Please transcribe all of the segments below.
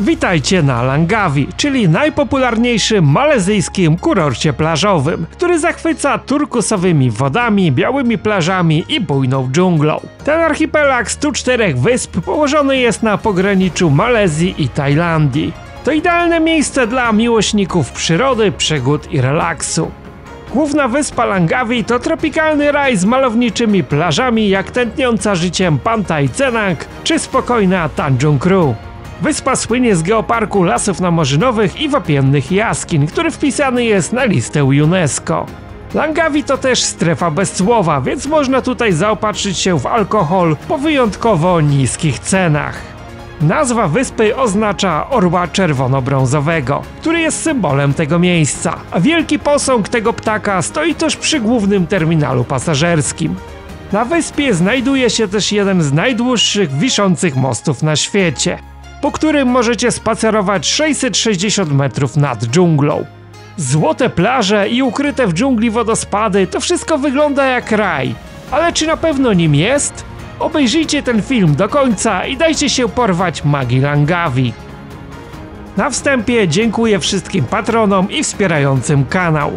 Witajcie na Langkawi, czyli najpopularniejszym malezyjskim kurorcie plażowym, który zachwyca turkusowymi wodami, białymi plażami i bujną dżunglą. Ten archipelag 104 wysp położony jest na pograniczu Malezji i Tajlandii. To idealne miejsce dla miłośników przyrody, przygód i relaksu. Główna wyspa Langkawi to tropikalny raj z malowniczymi plażami jak tętniąca życiem Pantai Cenang czy spokojna Tanjung Ru. Wyspa słynie z geoparku lasów namorzynowych i wapiennych jaskiń, który wpisany jest na listę UNESCO. Langkawi to też strefa bez słowa, więc można tutaj zaopatrzyć się w alkohol po wyjątkowo niskich cenach. Nazwa wyspy oznacza orła czerwono-brązowego, który jest symbolem tego miejsca, a wielki posąg tego ptaka stoi tuż przy głównym terminalu pasażerskim. Na wyspie znajduje się też jeden z najdłuższych wiszących mostów na świecie, po którym możecie spacerować 660 metrów nad dżunglą. Złote plaże i ukryte w dżungli wodospady to wszystko wygląda jak raj, ale czy na pewno nim jest? Obejrzyjcie ten film do końca i dajcie się porwać magii Langkawi. Na wstępie dziękuję wszystkim patronom i wspierającym kanał,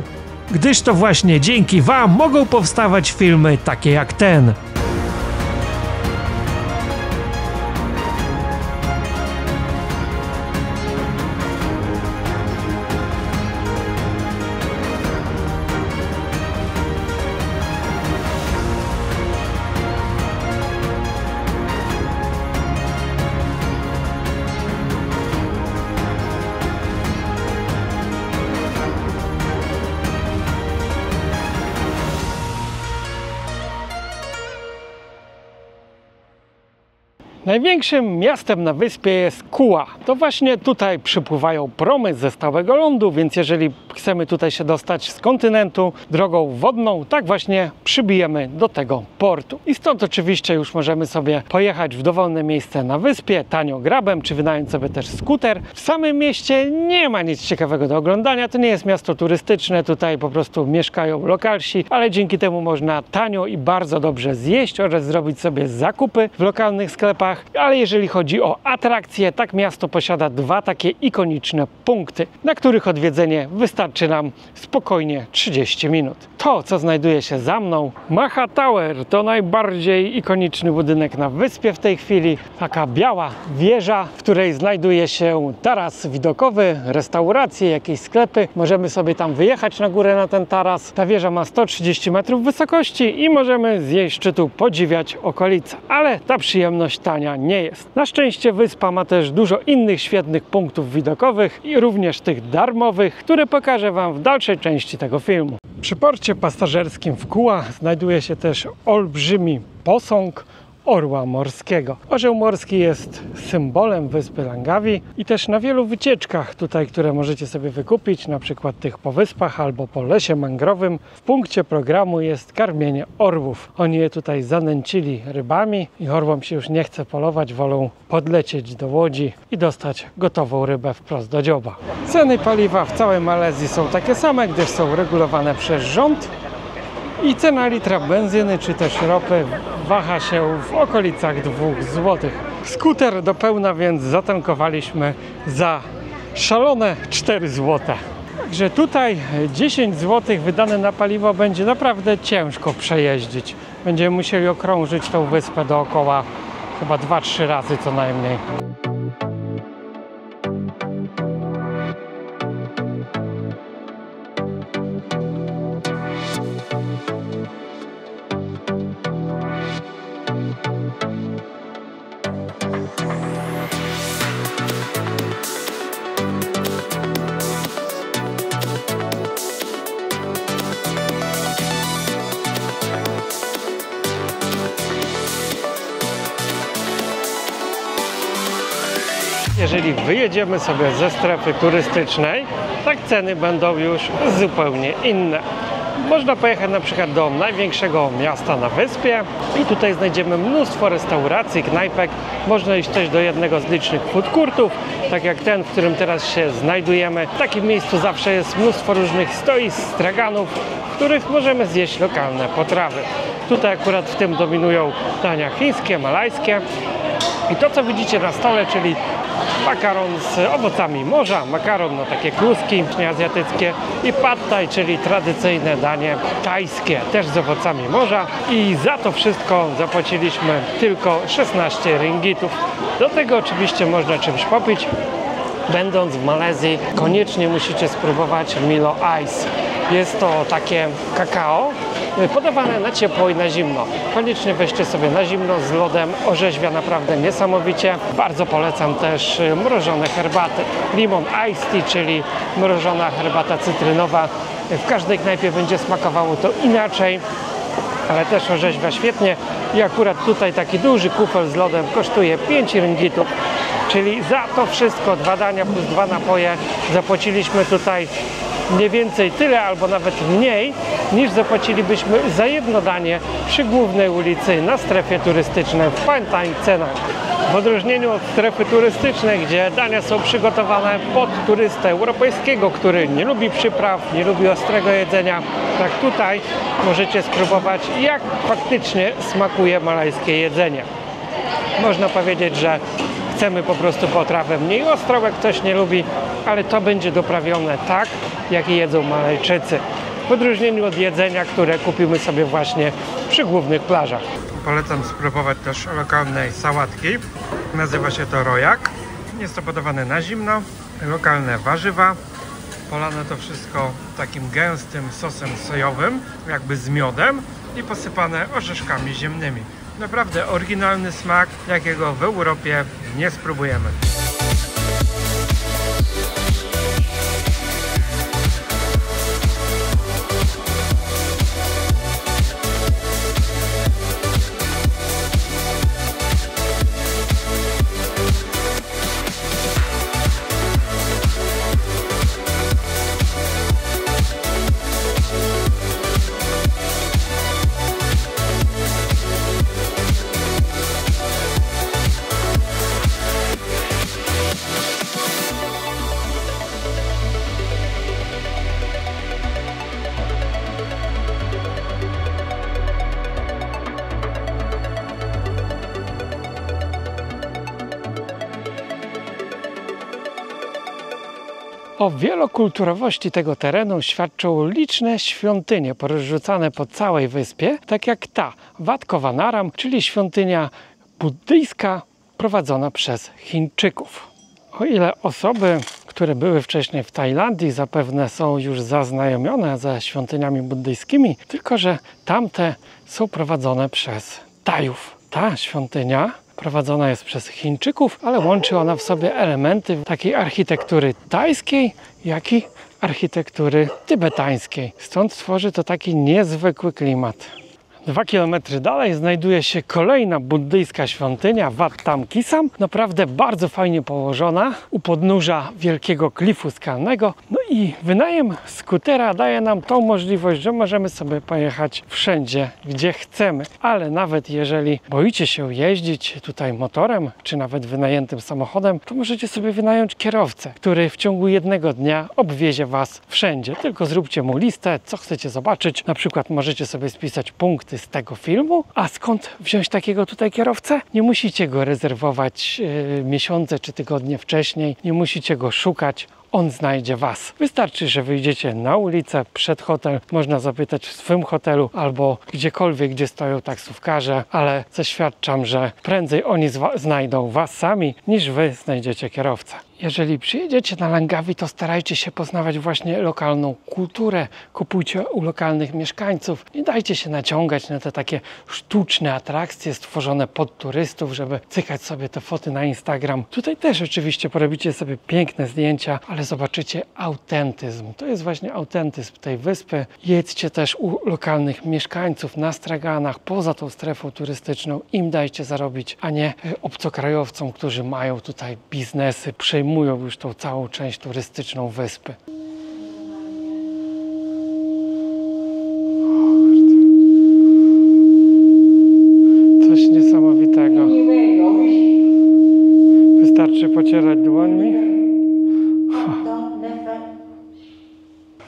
gdyż to właśnie dzięki wam mogą powstawać filmy takie jak ten. Największym miastem na wyspie jest Kuła. To właśnie tutaj przypływają promy ze stałego lądu, więc jeżeli chcemy tutaj się dostać z kontynentu drogą wodną, tak właśnie przybijemy do tego portu. I stąd oczywiście już możemy sobie pojechać w dowolne miejsce na wyspie, tanio grabem, czy wynająć sobie też skuter. W samym mieście nie ma nic ciekawego do oglądania, to nie jest miasto turystyczne, tutaj po prostu mieszkają lokalsi, ale dzięki temu można tanio i bardzo dobrze zjeść oraz zrobić sobie zakupy w lokalnych sklepach. Ale jeżeli chodzi o atrakcje, tak miasto posiada dwa takie ikoniczne punkty, na których odwiedzenie wystarczy nam spokojnie 30 minut. To, co znajduje się za mną, Maha Tower, to najbardziej ikoniczny budynek na wyspie w tej chwili. Taka biała wieża, w której znajduje się taras widokowy, restauracje, jakieś sklepy. Możemy sobie tam wyjechać na górę na ten taras. Ta wieża ma 130 metrów wysokości i możemy z jej szczytu podziwiać okolice. Ale ta przyjemność tania nie jest. Na szczęście wyspa ma też dużo innych świetnych punktów widokowych i również tych darmowych, które pokażę wam w dalszej części tego filmu. Przy porcie pasażerskim w Kuła znajduje się też olbrzymi posąg orła morskiego. Orzeł morski jest symbolem wyspy Langkawi i też na wielu wycieczkach tutaj, które możecie sobie wykupić, na przykład tych po wyspach albo po lesie mangrowym, w punkcie programu jest karmienie orłów. Oni je tutaj zanęcili rybami i orłom się już nie chce polować, wolą podlecieć do łodzi i dostać gotową rybę wprost do dzioba. Ceny paliwa w całej Malezji są takie same, gdyż są regulowane przez rząd. I cena litra benzyny czy też ropy waha się w okolicach 2 zł. Skuter do pełna więc zatankowaliśmy za szalone 4 zł. Także tutaj 10 zł wydane na paliwo będzie naprawdę ciężko przejeździć. Będziemy musieli okrążyć tą wyspę dookoła chyba 2-3 razy co najmniej. Jeżeli wyjedziemy sobie ze strefy turystycznej, tak ceny będą już zupełnie inne. Można pojechać na przykład do największego miasta na wyspie i tutaj znajdziemy mnóstwo restauracji, knajpek. Można iść też do jednego z licznych food courtów, tak jak ten, w którym teraz się znajdujemy. W takim miejscu zawsze jest mnóstwo różnych stoisk, straganów, w których możemy zjeść lokalne potrawy. Tutaj akurat w tym dominują dania chińskie, malajskie. I to, co widzicie na stole, czyli makaron z owocami morza, makaron na takie kluski azjatyckie i pad thai, czyli tradycyjne danie tajskie, też z owocami morza i za to wszystko zapłaciliśmy tylko 16 ringgitów. Do tego oczywiście można czymś popić. Będąc w Malezji, koniecznie musicie spróbować Milo Ice. Jest to takie kakao podawane na ciepło i na zimno. Koniecznie weźcie sobie na zimno z lodem, orzeźwia naprawdę niesamowicie. Bardzo polecam też mrożone herbaty. Limon Ice Tea, czyli mrożona herbata cytrynowa. W każdej knajpie będzie smakowało to inaczej, ale też orzeźwia świetnie. I akurat tutaj taki duży kufel z lodem kosztuje 5 ringgitów. Czyli za to wszystko, 2 dania plus 2 napoje, zapłaciliśmy tutaj mniej więcej tyle albo nawet mniej, niż zapłacilibyśmy za jedno danie przy głównej ulicy na strefie turystycznej w Pantai cenach. W odróżnieniu od strefy turystycznej, gdzie dania są przygotowane pod turystę europejskiego, który nie lubi przypraw, nie lubi ostrego jedzenia, tak tutaj możecie spróbować, jak faktycznie smakuje malajskie jedzenie. Można powiedzieć, że chcemy po prostu potrawę mniej ostrą, jak ktoś nie lubi, ale to będzie doprawione tak, jak jedzą Malajczycy. W odróżnieniu od jedzenia, które kupimy sobie właśnie przy głównych plażach. Polecam spróbować też lokalnej sałatki. Nazywa się to rojak. Jest to podawane na zimno. Lokalne warzywa. Polane to wszystko takim gęstym sosem sojowym, jakby z miodem i posypane orzeszkami ziemnymi. Naprawdę oryginalny smak, jakiego w Europie nie spróbujemy. O wielokulturowości tego terenu świadczą liczne świątynie porozrzucane po całej wyspie, tak jak ta Wat Kowanaram, czyli świątynia buddyjska prowadzona przez Chińczyków. O ile osoby, które były wcześniej w Tajlandii, zapewne są już zaznajomione ze świątyniami buddyjskimi, tylko że tamte są prowadzone przez Tajów. Ta świątynia prowadzona jest przez Chińczyków, ale łączy ona w sobie elementy takiej architektury tajskiej, jak i architektury tybetańskiej. Stąd tworzy to taki niezwykły klimat. 2 km dalej znajduje się kolejna buddyjska świątynia Wat Tam Kisam. Naprawdę bardzo fajnie położona u podnóża wielkiego klifu skalnego. No i wynajem skutera daje nam tą możliwość, że możemy sobie pojechać wszędzie, gdzie chcemy. Ale nawet jeżeli boicie się jeździć tutaj motorem, czy nawet wynajętym samochodem, to możecie sobie wynająć kierowcę, który w ciągu jednego dnia obwiezie Was wszędzie. Tylko zróbcie mu listę, co chcecie zobaczyć. Na przykład możecie sobie spisać punkty z tego filmu. A skąd wziąć takiego tutaj kierowcę? Nie musicie go rezerwować miesiące czy tygodnie wcześniej. Nie musicie go szukać. On znajdzie Was. Wystarczy, że wyjdziecie na ulicę, przed hotel, można zapytać w swym hotelu albo gdziekolwiek, gdzie stoją taksówkarze, ale zaświadczam, że prędzej oni znajdą Was sami, niż Wy znajdziecie kierowcę. Jeżeli przyjedziecie na Langkawi, to starajcie się poznawać właśnie lokalną kulturę. Kupujcie u lokalnych mieszkańców. Nie dajcie się naciągać na te takie sztuczne atrakcje stworzone pod turystów, żeby cykać sobie te foty na Instagram. Tutaj też oczywiście porobicie sobie piękne zdjęcia, ale zobaczycie autentyzm. To jest właśnie autentyzm tej wyspy. Jedźcie też u lokalnych mieszkańców na straganach, poza tą strefą turystyczną. Im dajcie zarobić, a nie obcokrajowcom, którzy mają tutaj biznesy, przejmują już tą całą część turystyczną wyspy. Coś niesamowitego. Wystarczy pocierać dłońmi.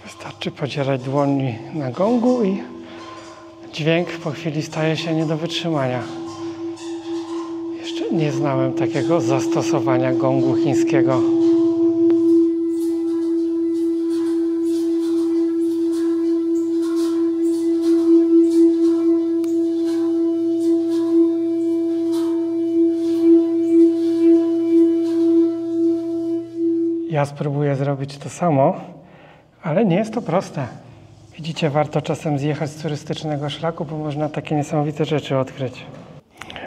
Wystarczy pocierać dłońmi na gongu i dźwięk po chwili staje się nie do wytrzymania. Jeszcze nie znałem takiego zastosowania gongu chińskiego. Ja spróbuję zrobić to samo, ale nie jest to proste. Widzicie, warto czasem zjechać z turystycznego szlaku, bo można takie niesamowite rzeczy odkryć.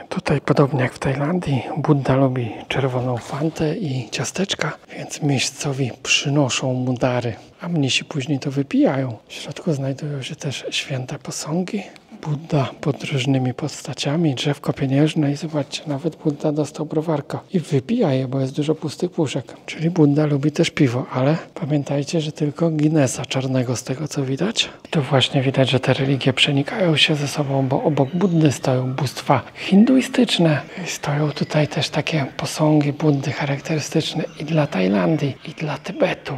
Tutaj, podobnie jak w Tajlandii, Budda lubi czerwoną fantę i ciasteczka, więc miejscowi przynoszą mu dary, a mnisi później to wypijają. W środku znajdują się też święte posągi. Budda pod różnymi postaciami, drzewko pieniężne i zobaczcie, nawet Budda dostał browarka i wypija je, bo jest dużo pustych puszek. Czyli Budda lubi też piwo, ale pamiętajcie, że tylko Guinnessa czarnego z tego co widać. To właśnie widać, że te religie przenikają się ze sobą, bo obok Buddy stoją bóstwa hinduistyczne. Stoją tutaj też takie posągi Buddy charakterystyczne i dla Tajlandii, i dla Tybetu.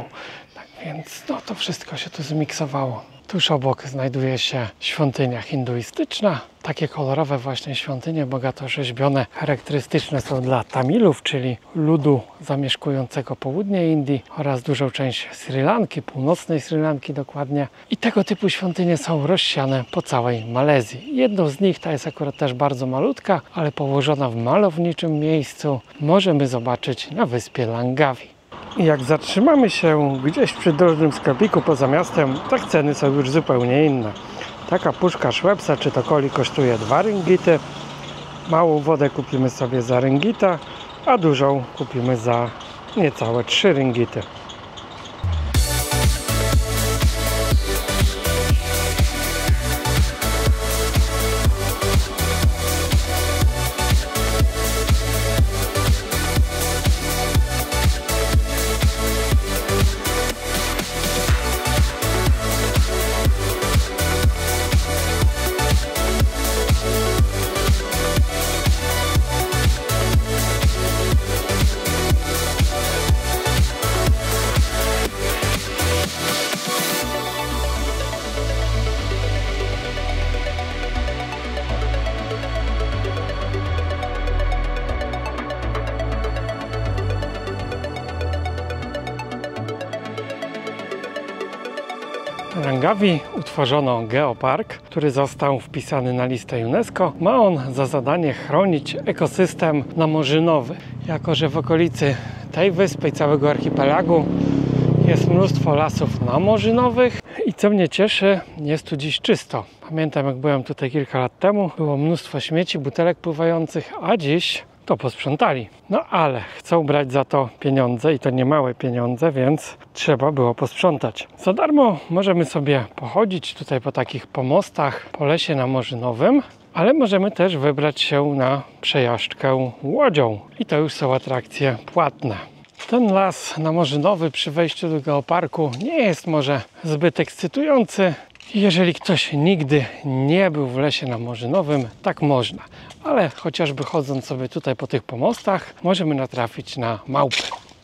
Tak więc no, to wszystko się tu zmiksowało. Tuż obok znajduje się świątynia hinduistyczna. Takie kolorowe właśnie świątynie, bogato rzeźbione, charakterystyczne są dla Tamilów, czyli ludu zamieszkującego południe Indii oraz dużą część Sri Lanki, północnej Sri Lanki dokładnie. I tego typu świątynie są rozsiane po całej Malezji. Jedną z nich, ta jest akurat też bardzo malutka, ale położona w malowniczym miejscu, możemy zobaczyć na wyspie Langkawi. I jak zatrzymamy się gdzieś przy drożnym sklepiku poza miastem, tak ceny są już zupełnie inne. Taka puszka Schweppesa czy to coli kosztuje 2 ringgity. Małą wodę kupimy sobie za ringgita, a dużą kupimy za niecałe 3 ringgity. W Langkawi utworzono geopark, który został wpisany na listę UNESCO. Ma on za zadanie chronić ekosystem namorzynowy. Jako że w okolicy tej wyspy i całego archipelagu jest mnóstwo lasów namorzynowych i co mnie cieszy, jest tu dziś czysto. Pamiętam, jak byłem tutaj kilka lat temu, było mnóstwo śmieci, butelek pływających, a dziś to posprzątali. No ale chcą brać za to pieniądze i to nie małe pieniądze, więc trzeba było posprzątać. Za darmo możemy sobie pochodzić tutaj po takich pomostach po lesie namorzynowym, ale możemy też wybrać się na przejażdżkę łodzią i to już są atrakcje płatne. Ten las namorzynowy przy wejściu do geoparku nie jest może zbyt ekscytujący. Jeżeli ktoś nigdy nie był w lesie namorzynowym, tak można. Ale chociażby chodząc sobie tutaj po tych pomostach, możemy natrafić na małpy.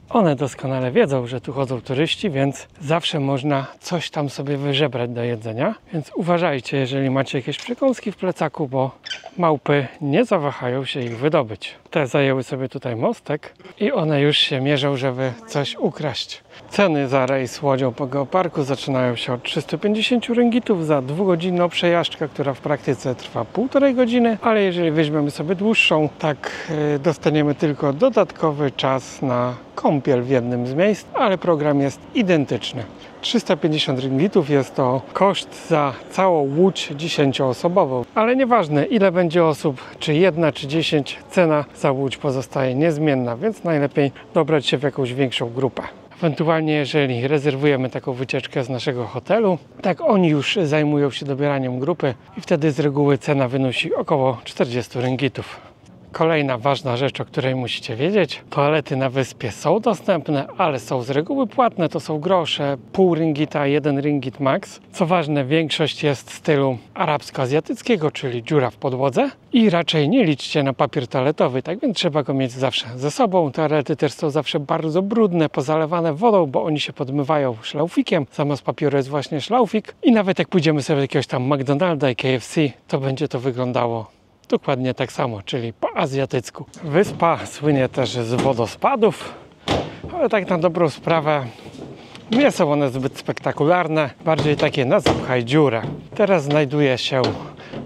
One doskonale wiedzą, że tu chodzą turyści, więc zawsze można coś tam sobie wyżebrać do jedzenia. Więc uważajcie, jeżeli macie jakieś przekąski w plecaku, bo małpy nie zawahają się ich wydobyć. Te zajęły sobie tutaj mostek i one już się mierzą, żeby coś ukraść. Ceny za rejs łodzią po geoparku zaczynają się od 350 ringgitów za 2-godzinną przejażdżkę, która w praktyce trwa 1,5 godziny, ale jeżeli weźmiemy sobie dłuższą, tak dostaniemy tylko dodatkowy czas na kąpiel w jednym z miejsc, ale program jest identyczny. 350 ringgitów jest to koszt za całą łódź 10-osobową, ale nieważne ile będzie osób, czy 1 czy 10, cena za łódź pozostaje niezmienna, więc najlepiej dobrać się w jakąś większą grupę. Ewentualnie jeżeli rezerwujemy taką wycieczkę z naszego hotelu, tak oni już zajmują się dobieraniem grupy i wtedy z reguły cena wynosi około 40 ringgitów. Kolejna ważna rzecz, o której musicie wiedzieć, toalety na wyspie są dostępne, ale są z reguły płatne, to są grosze, pół ringgita, 1 ringgit max. Co ważne, większość jest w stylu arabsko-azjatyckiego, czyli dziura w podłodze i raczej nie liczcie na papier toaletowy, tak więc trzeba go mieć zawsze ze sobą. Toalety też są zawsze bardzo brudne, pozalewane wodą, bo oni się podmywają szlaufikiem, zamiast papieru jest właśnie szlaufik i nawet jak pójdziemy sobie do jakiegoś tam McDonalda i KFC, to będzie to wyglądało dokładnie tak samo, czyli po azjatycku. Wyspa słynie też z wodospadów, ale tak na dobrą sprawę nie są one zbyt spektakularne, bardziej takie na zapchaj dziurę. Teraz znajduję się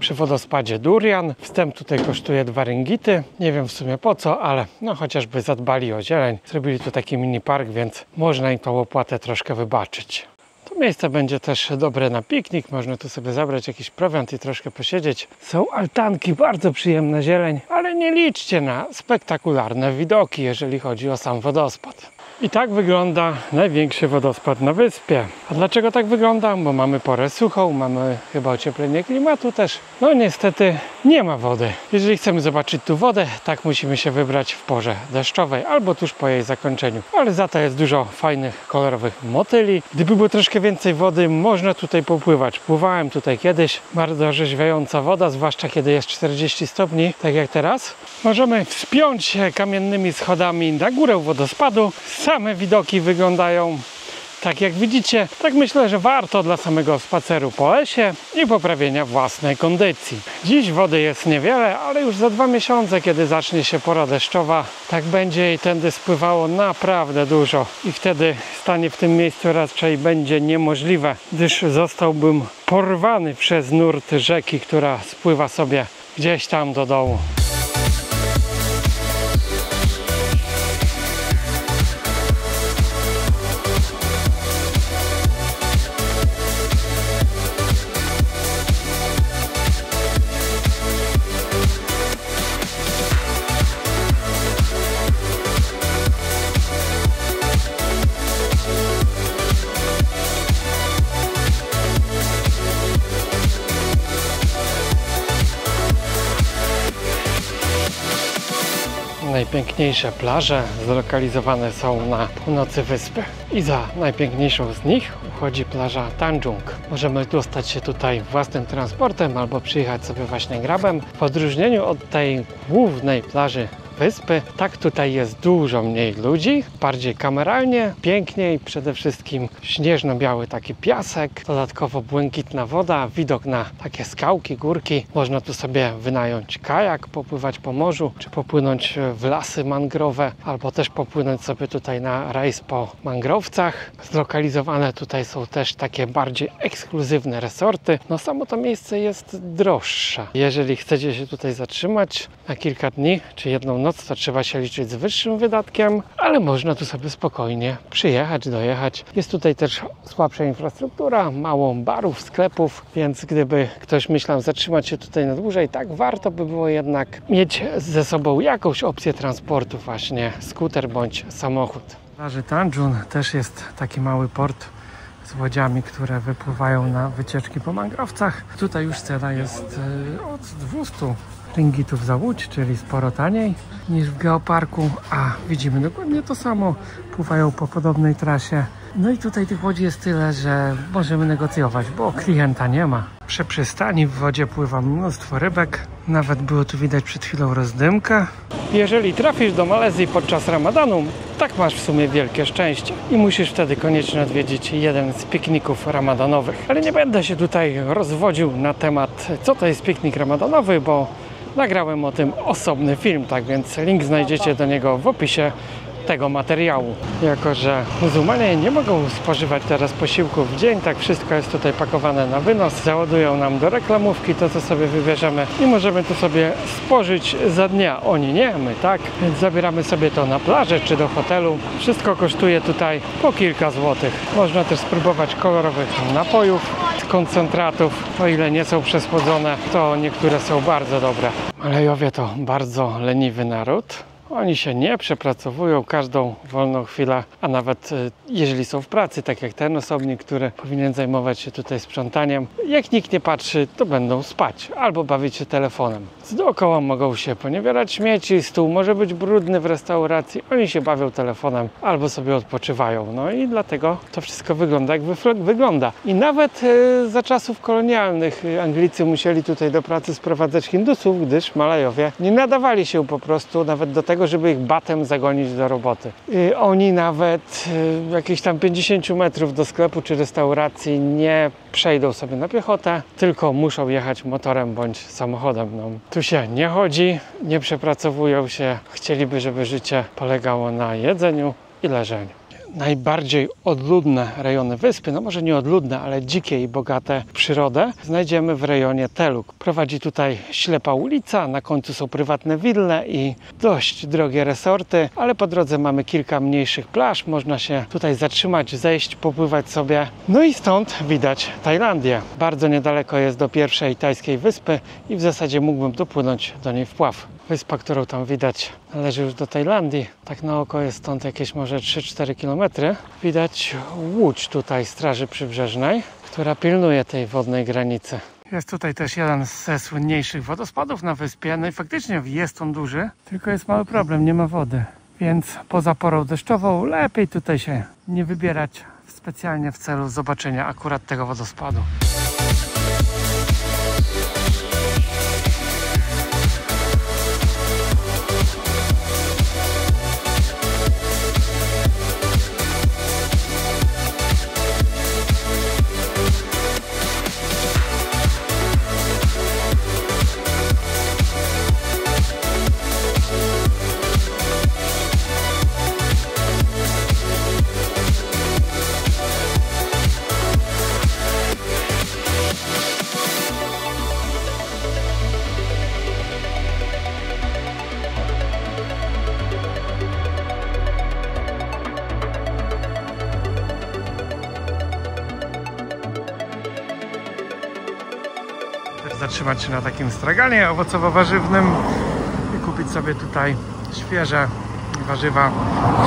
przy wodospadzie Durian. Wstęp tutaj kosztuje 2 ringgity. Nie wiem w sumie po co, ale no chociażby zadbali o zieleń. Zrobili tu taki mini park, więc można im tą opłatę troszkę wybaczyć. To miejsce będzie też dobre na piknik. Można tu sobie zabrać jakiś prowiant i troszkę posiedzieć. Są altanki, bardzo przyjemna zieleń, ale nie liczcie na spektakularne widoki, jeżeli chodzi o sam wodospad. I tak wygląda największy wodospad na wyspie. A dlaczego tak wygląda? Bo mamy porę suchą, mamy chyba ocieplenie klimatu też. No niestety nie ma wody. Jeżeli chcemy zobaczyć tu wodę, tak musimy się wybrać w porze deszczowej albo tuż po jej zakończeniu. Ale za to jest dużo fajnych, kolorowych motyli. Gdyby było troszkę więcej wody, można tutaj popływać. Pływałem tutaj kiedyś. Bardzo orzeźwiająca woda, zwłaszcza kiedy jest 40 stopni, tak jak teraz. Możemy wspiąć się kamiennymi schodami na górę wodospadu. Same widoki wyglądają tak jak widzicie. Tak myślę, że warto dla samego spaceru po lesie i poprawienia własnej kondycji. Dziś wody jest niewiele, ale już za 2 miesiące, kiedy zacznie się pora deszczowa, tak będzie i tędy spływało naprawdę dużo. I wtedy stanie w tym miejscu raczej będzie niemożliwe, gdyż zostałbym porwany przez nurt rzeki, która spływa sobie gdzieś tam do dołu. Najpiękniejsze plaże zlokalizowane są na północy wyspy i za najpiękniejszą z nich uchodzi plaża Tanjung. Możemy dostać się tutaj własnym transportem albo przyjechać sobie właśnie grabem. W odróżnieniu od tej głównej plaży wyspy, tak tutaj jest dużo mniej ludzi, bardziej kameralnie, piękniej, przede wszystkim śnieżno-biały taki piasek, dodatkowo błękitna woda, widok na takie skałki, górki. Można tu sobie wynająć kajak, popływać po morzu, czy popłynąć w lasy mangrowe, albo też popłynąć sobie tutaj na rejs po mangrowcach. Zlokalizowane tutaj są też takie bardziej ekskluzywne resorty. No samo to miejsce jest droższe. Jeżeli chcecie się tutaj zatrzymać na kilka dni, czy jedną noc, to trzeba się liczyć z wyższym wydatkiem, ale można tu sobie spokojnie przyjechać, dojechać. Jest tutaj też słabsza infrastruktura, mało barów, sklepów, więc gdyby ktoś myślał zatrzymać się tutaj na dłużej, tak warto by było jednak mieć ze sobą jakąś opcję transportu, właśnie skuter bądź samochód. W plaży Tanjung też jest taki mały port z łodziami, które wypływają na wycieczki po mangrowcach. Tutaj już cena jest od 200 ringgitów za łódź, czyli sporo taniej niż w geoparku, a widzimy dokładnie to samo, pływają po podobnej trasie. No i tutaj tych łodzi jest tyle, że możemy negocjować, bo klienta nie ma. Przy przystani w wodzie pływa mnóstwo rybek, nawet było tu widać przed chwilą rozdymkę. Jeżeli trafisz do Malezji podczas ramadanu, tak masz w sumie wielkie szczęście i musisz wtedy koniecznie odwiedzić jeden z pikników ramadanowych. Ale nie będę się tutaj rozwodził na temat, co to jest piknik ramadanowy, bo nagrałem o tym osobny film, tak więc link znajdziecie do niego w opisie tego materiału. Jako że muzułmanie nie mogą spożywać teraz posiłków w dzień, tak wszystko jest tutaj pakowane na wynos. Załadują nam do reklamówki to, co sobie wybierzemy i możemy to sobie spożyć za dnia. Oni nie, my tak. Więc zabieramy sobie to na plażę czy do hotelu. Wszystko kosztuje tutaj po kilka złotych. Można też spróbować kolorowych napojów z koncentratów. O ile nie są przesłodzone, to niektóre są bardzo dobre. Malejowie to bardzo leniwy naród. Oni się nie przepracowują każdą wolną chwilę, a nawet jeżeli są w pracy, tak jak ten osobnik, który powinien zajmować się tutaj sprzątaniem, jak nikt nie patrzy, to będą spać albo bawić się telefonem. Z dookoła mogą się poniewierać śmieci, stół może być brudny w restauracji, oni się bawią telefonem albo sobie odpoczywają. No i dlatego to wszystko wygląda jak wygląda. I nawet za czasów kolonialnych Anglicy musieli tutaj do pracy sprowadzać Hindusów, gdyż Malajowie nie nadawali się po prostu nawet do tego, tego, żeby ich batem zagonić do roboty. Oni nawet jakieś tam 50 metrów do sklepu czy restauracji nie przejdą sobie na piechotę, tylko muszą jechać motorem bądź samochodem. No, tu się nie chodzi, nie przepracowują się, chcieliby, żeby życie polegało na jedzeniu i leżeniu. Najbardziej odludne rejony wyspy, no może nie odludne, ale dzikie i bogate w przyrodę, znajdziemy w rejonie Teluk. Prowadzi tutaj ślepa ulica, na końcu są prywatne wille i dość drogie resorty, ale po drodze mamy kilka mniejszych plaż, można się tutaj zatrzymać, zejść, popływać sobie. No i stąd widać Tajlandię. Bardzo niedaleko jest do pierwszej tajskiej wyspy i w zasadzie mógłbym dopłynąć do niej wpław. Wyspa, którą tam widać, należy już do Tajlandii. Tak na oko jest stąd jakieś może 3-4 km. Widać łódź tutaj Straży Przybrzeżnej, która pilnuje tej wodnej granicy. Jest tutaj też jeden ze słynniejszych wodospadów na wyspie. No i faktycznie jest on duży, tylko jest mały problem, nie ma wody. Więc poza porą deszczową lepiej tutaj się nie wybierać specjalnie w celu zobaczenia akurat tego wodospadu. Zatrzymać się na takim straganie owocowo-warzywnym i kupić sobie tutaj świeże warzywa,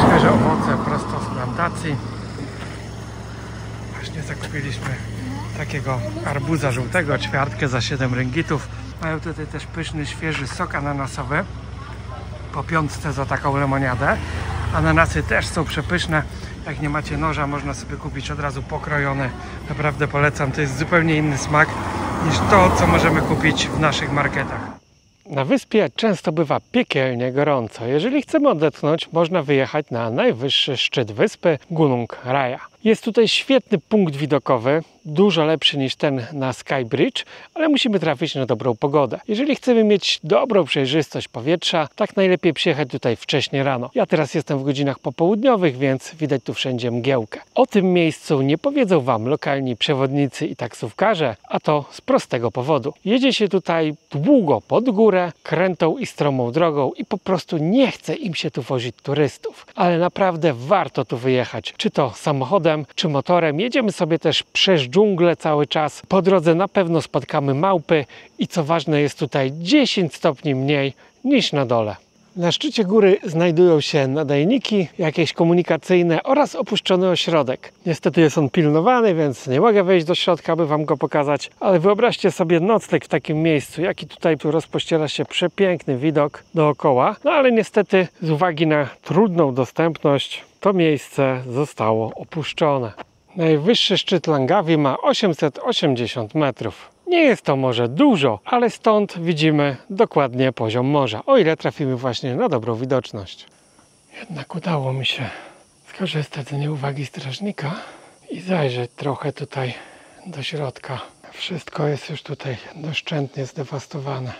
świeże owoce prosto z plantacji. Właśnie zakupiliśmy takiego arbuza żółtego, ćwiartkę za 7 ringgitów. Mają tutaj też pyszny, świeży sok ananasowy po 5 za taką lemoniadę. Ananasy też są przepyszne. Jak nie macie noża, można sobie kupić od razu pokrojone. Naprawdę polecam, to jest zupełnie inny smak niż to, co możemy kupić w naszych marketach. Na wyspie często bywa piekielnie gorąco. Jeżeli chcemy odetchnąć, można wyjechać na najwyższy szczyt wyspy, Gunung Raya. Jest tutaj świetny punkt widokowy, dużo lepszy niż ten na Sky Bridge, ale musimy trafić na dobrą pogodę. Jeżeli chcemy mieć dobrą przejrzystość powietrza, tak najlepiej przyjechać tutaj wcześnie rano. Ja teraz jestem w godzinach popołudniowych, więc widać tu wszędzie mgiełkę. O tym miejscu nie powiedzą Wam lokalni przewodnicy i taksówkarze, a to z prostego powodu. Jedzie się tutaj długo pod górę, krętą i stromą drogą i po prostu nie chce im się tu wozić turystów. Ale naprawdę warto tu wyjechać, czy to samochodem, czy motorem. Jedziemy sobie też przez dżunglę cały czas. Po drodze na pewno spotkamy małpy i co ważne, jest tutaj 10 stopni mniej niż na dole. Na szczycie góry znajdują się nadajniki, jakieś komunikacyjne oraz opuszczony ośrodek. Niestety jest on pilnowany, więc nie mogę wejść do środka, aby Wam go pokazać, ale wyobraźcie sobie nocleg w takim miejscu, jaki tutaj tu rozpościera się przepiękny widok dookoła. No ale niestety z uwagi na trudną dostępność to miejsce zostało opuszczone. Najwyższy szczyt Langkawi ma 880 metrów. Nie jest to może dużo, ale stąd widzimy dokładnie poziom morza, o ile trafimy właśnie na dobrą widoczność. Jednak udało mi się skorzystać z nieuwagi strażnika i zajrzeć trochę tutaj do środka. Wszystko jest już tutaj doszczętnie zdewastowane.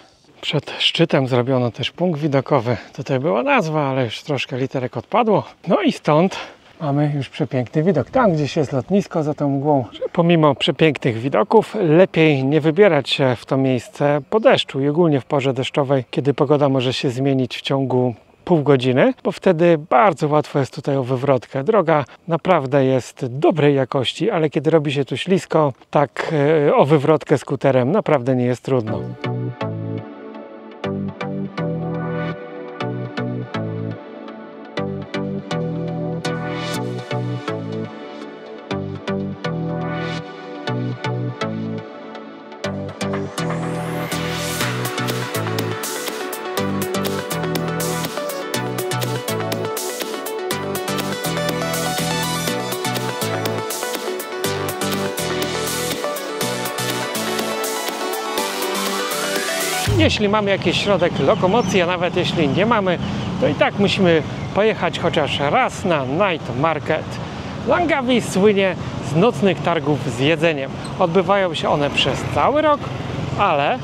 Przed szczytem zrobiono też punkt widokowy. Tutaj była nazwa, ale już troszkę literek odpadło. No i stąd mamy już przepiękny widok. Tam gdzieś jest lotnisko za tą mgłą. Pomimo przepięknych widoków, lepiej nie wybierać się w to miejsce po deszczu i ogólnie w porze deszczowej, kiedy pogoda może się zmienić w ciągu pół godziny, bo wtedy bardzo łatwo jest tutaj o wywrotkę. Droga naprawdę jest dobrej jakości, ale kiedy robi się tu ślisko, tak o wywrotkę skuterem naprawdę nie jest trudno. Jeśli mamy jakiś środek lokomocji, a nawet jeśli nie mamy, to i tak musimy pojechać chociaż raz na Night Market. Langkawi słynie z nocnych targów z jedzeniem. Odbywają się one przez cały rok, ale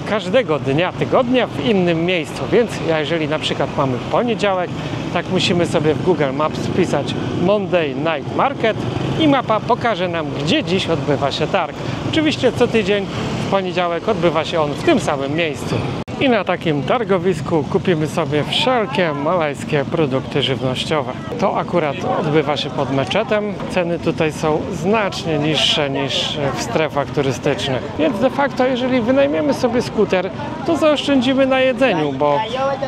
każdego dnia tygodnia w innym miejscu, więc jeżeli na przykład mamy poniedziałek, tak musimy sobie w Google Maps wpisać Monday Night Market i mapa pokaże nam, gdzie dziś odbywa się targ. Oczywiście co tydzień w poniedziałek odbywa się on w tym samym miejscu. I na takim targowisku kupimy sobie wszelkie malajskie produkty żywnościowe. To akurat odbywa się pod meczetem. Ceny tutaj są znacznie niższe niż w strefach turystycznych. Więc de facto, jeżeli wynajmiemy sobie skuter, to zaoszczędzimy na jedzeniu, bo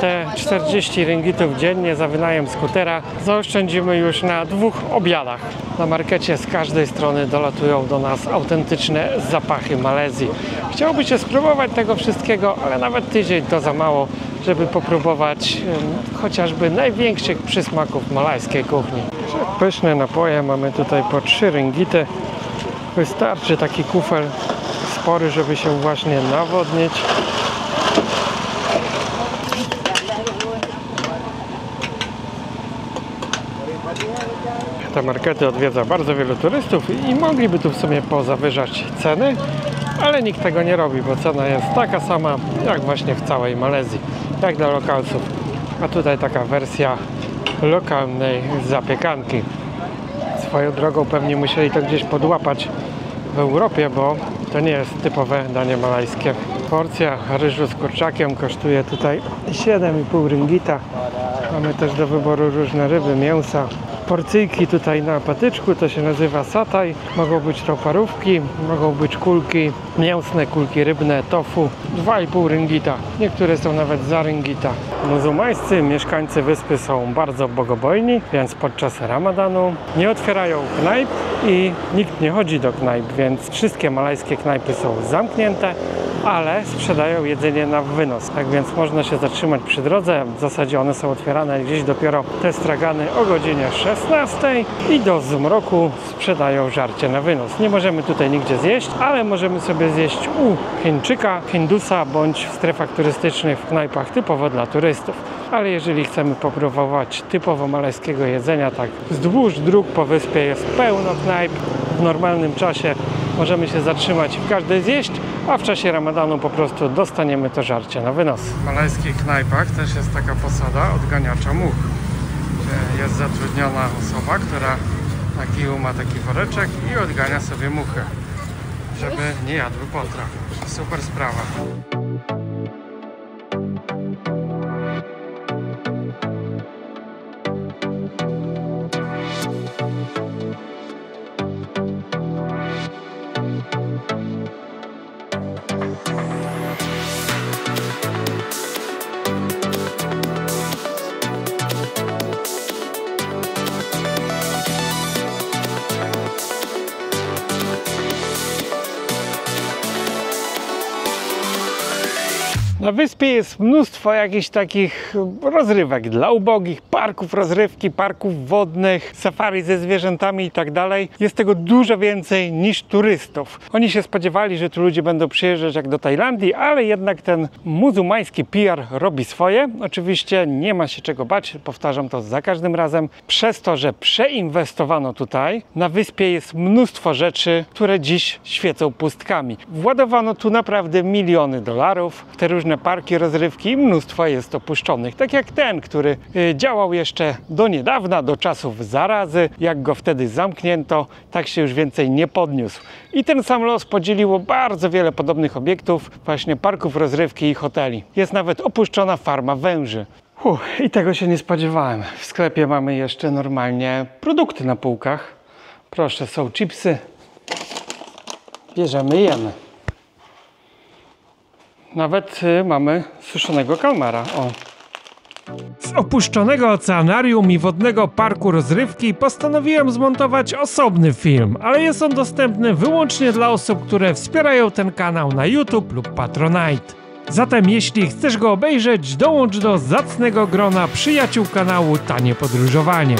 te 40 ringgitów dziennie za wynajem skutera zaoszczędzimy już na 2 obiadach. Na markecie z każdej strony dolatują do nas autentyczne zapachy Malezji. Chciałoby się spróbować tego wszystkiego, ale nawet tydzień to za mało, żeby popróbować chociażby największych przysmaków malajskiej kuchni. Pyszne napoje mamy tutaj po 3 ringgity. Wystarczy taki kufel spory, żeby się właśnie nawodnić. Te markety odwiedza bardzo wielu turystów i mogliby tu w sumie pozawyżać ceny, ale nikt tego nie robi, bo cena jest taka sama jak właśnie w całej Malezji, jak dla lokalców. A tutaj taka wersja lokalnej zapiekanki. Swoją drogą pewnie musieli to gdzieś podłapać w Europie, bo to nie jest typowe danie malajskie. Porcja ryżu z kurczakiem kosztuje tutaj 7,5 ringgita. Mamy też do wyboru różne ryby, mięsa. Porcyjki tutaj na patyczku, to się nazywa sataj. Mogą być to parówki, mogą być kulki mięsne, kulki rybne, tofu. 2,5 ringgita. Niektóre są nawet za ringgita. Muzułmańscy mieszkańcy wyspy są bardzo bogobojni, więc podczas ramadanu nie otwierają knajp i nikt nie chodzi do knajp, więc wszystkie malajskie knajpy są zamknięte, ale sprzedają jedzenie na wynos. Tak więc można się zatrzymać przy drodze. W zasadzie one są otwierane gdzieś dopiero te stragany o godzinie 16 i do zmroku sprzedają żarcie na wynos. Nie możemy tutaj nigdzie zjeść, ale możemy sobie zjeść u Chińczyka, Hindusa bądź w strefach turystycznych w knajpach typowo dla turystów. Ale jeżeli chcemy popróbować typowo malajskiego jedzenia, tak wzdłuż dróg po wyspie jest pełno knajp. W normalnym czasie możemy się zatrzymać i w każdej zjeść, a w czasie ramadanu po prostu dostaniemy to żarcie na wynos. W malajskich knajpach też jest taka posada odganiacza much. Jest zatrudniona osoba, która na kiju ma taki woreczek i odgania sobie muchy, żeby nie jadły potraw. Super sprawa. Na wyspie jest mnóstwo jakichś takich rozrywek dla ubogich, parków rozrywki, parków wodnych, safari ze zwierzętami i tak dalej. Jest tego dużo więcej niż turystów. Oni się spodziewali, że tu ludzie będą przyjeżdżać jak do Tajlandii, ale jednak ten muzułmański PR robi swoje. Oczywiście nie ma się czego bać, powtarzam to za każdym razem. Przez to, że przeinwestowano tutaj, na wyspie jest mnóstwo rzeczy, które dziś świecą pustkami. Władowano tu naprawdę miliony dolarów w te różne parki rozrywki i mnóstwo jest opuszczonych. Tak jak ten, który działał jeszcze do niedawna, do czasów zarazy. Jak go wtedy zamknięto, tak się już więcej nie podniósł. I ten sam los podzieliło bardzo wiele podobnych obiektów, właśnie parków rozrywki i hoteli. Jest nawet opuszczona farma węży. I tego się nie spodziewałem. W sklepie mamy jeszcze normalnie produkty na półkach. Proszę, są chipsy. Bierzemy i jemy. Nawet mamy suszonego kalmara. O. Z opuszczonego oceanarium i wodnego parku rozrywki postanowiłem zmontować osobny film, ale jest on dostępny wyłącznie dla osób, które wspierają ten kanał na YouTube lub Patronite. Zatem jeśli chcesz go obejrzeć, dołącz do zacnego grona przyjaciół kanału Tanie Podróżowanie.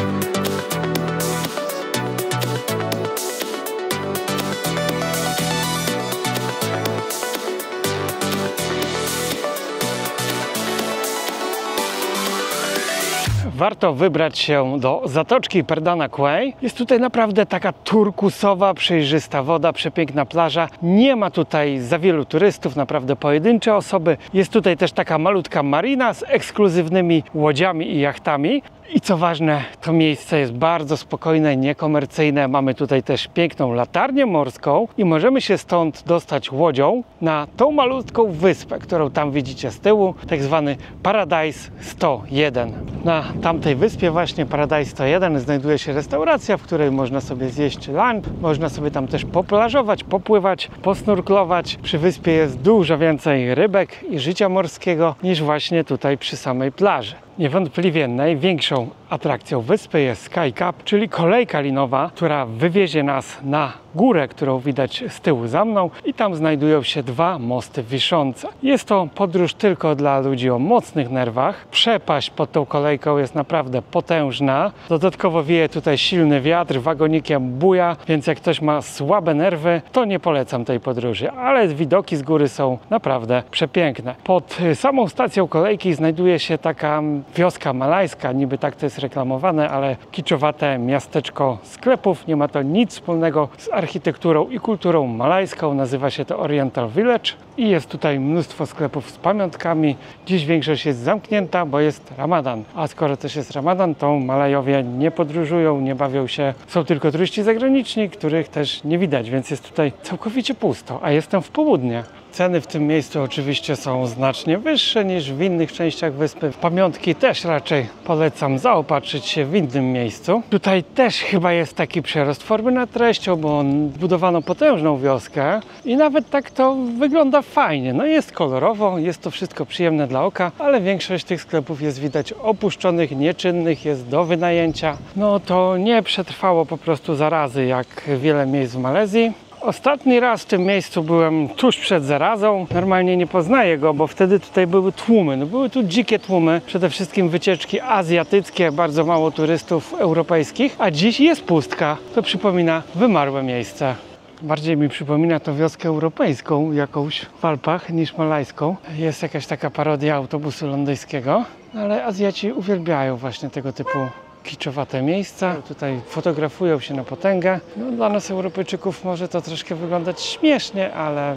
warto wybrać się do Zatoczki Perdana Quay. Jest tutaj naprawdę taka turkusowa, przejrzysta woda, przepiękna plaża. Nie ma tutaj za wielu turystów, naprawdę pojedyncze osoby. Jest tutaj też taka malutka marina z ekskluzywnymi łodziami i jachtami. I co ważne, to miejsce jest bardzo spokojne, niekomercyjne. Mamy tutaj też piękną latarnię morską i możemy się stąd dostać łodzią na tą malutką wyspę, którą tam widzicie z tyłu, tak zwany Paradise 101. Na tamtej wyspie właśnie Paradise 101 znajduje się restauracja, w której można sobie zjeść lunch, można sobie tam też poplażować, popływać, posnurklować. Przy wyspie jest dużo więcej rybek i życia morskiego niż właśnie tutaj przy samej plaży. Niewątpliwie największą atrakcją wyspy jest Sky Cap, czyli kolejka linowa, która wywiezie nas na górę, którą widać z tyłu za mną, i tam znajdują się dwa mosty wiszące. Jest to podróż tylko dla ludzi o mocnych nerwach. Przepaść pod tą kolejką jest naprawdę potężna. Dodatkowo wieje tutaj silny wiatr, wagonikiem buja, więc jak ktoś ma słabe nerwy, to nie polecam tej podróży, ale widoki z góry są naprawdę przepiękne. Pod samą stacją kolejki znajduje się taka wioska malajska, niby tak to jest reklamowane, ale kiczowate miasteczko sklepów. Nie ma to nic wspólnego z architekturą i kulturą malajską. Nazywa się to Oriental Village i jest tutaj mnóstwo sklepów z pamiątkami. Dziś większość jest zamknięta, bo jest Ramadan. A skoro też jest Ramadan, to Malajowie nie podróżują, nie bawią się. Są tylko turyści zagraniczni, których też nie widać, więc jest tutaj całkowicie pusto, a jestem w południe. Ceny w tym miejscu oczywiście są znacznie wyższe niż w innych częściach wyspy. Pamiątki też raczej polecam zaopatrzyć się w innym miejscu. Tutaj też chyba jest taki przerost formy nad treścią, bo budowano potężną wioskę i nawet tak to wygląda fajnie. No jest kolorowo, jest to wszystko przyjemne dla oka, ale większość tych sklepów jest widać opuszczonych, nieczynnych, jest do wynajęcia. No to nie przetrwało po prostu zarazy jak wiele miejsc w Malezji. Ostatni raz w tym miejscu byłem tuż przed zarazą. Normalnie nie poznaję go, bo wtedy tutaj były tłumy. No były tu dzikie tłumy, przede wszystkim wycieczki azjatyckie, bardzo mało turystów europejskich, a dziś jest pustka. To przypomina wymarłe miejsce. Bardziej mi przypomina to wioskę europejską jakąś w Alpach niż malajską. Jest jakaś taka parodia autobusu londyńskiego, ale Azjaci uwielbiają właśnie tego typu kiczowate miejsca. Tutaj fotografują się na potęgę. No, dla nas Europejczyków może to troszkę wyglądać śmiesznie, ale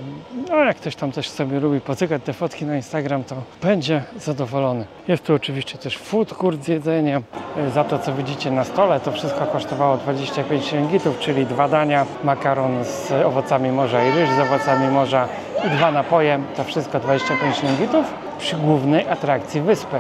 no, jak ktoś tam też sobie lubi pocykać te fotki na Instagram, to będzie zadowolony. Jest tu oczywiście też food court z jedzeniem. Za to, co widzicie na stole, to wszystko kosztowało 25 ringgitów, czyli 2 dania, makaron z owocami morza i ryż z owocami morza i 2 napoje. To wszystko 25 ringgitów przy głównej atrakcji wyspy.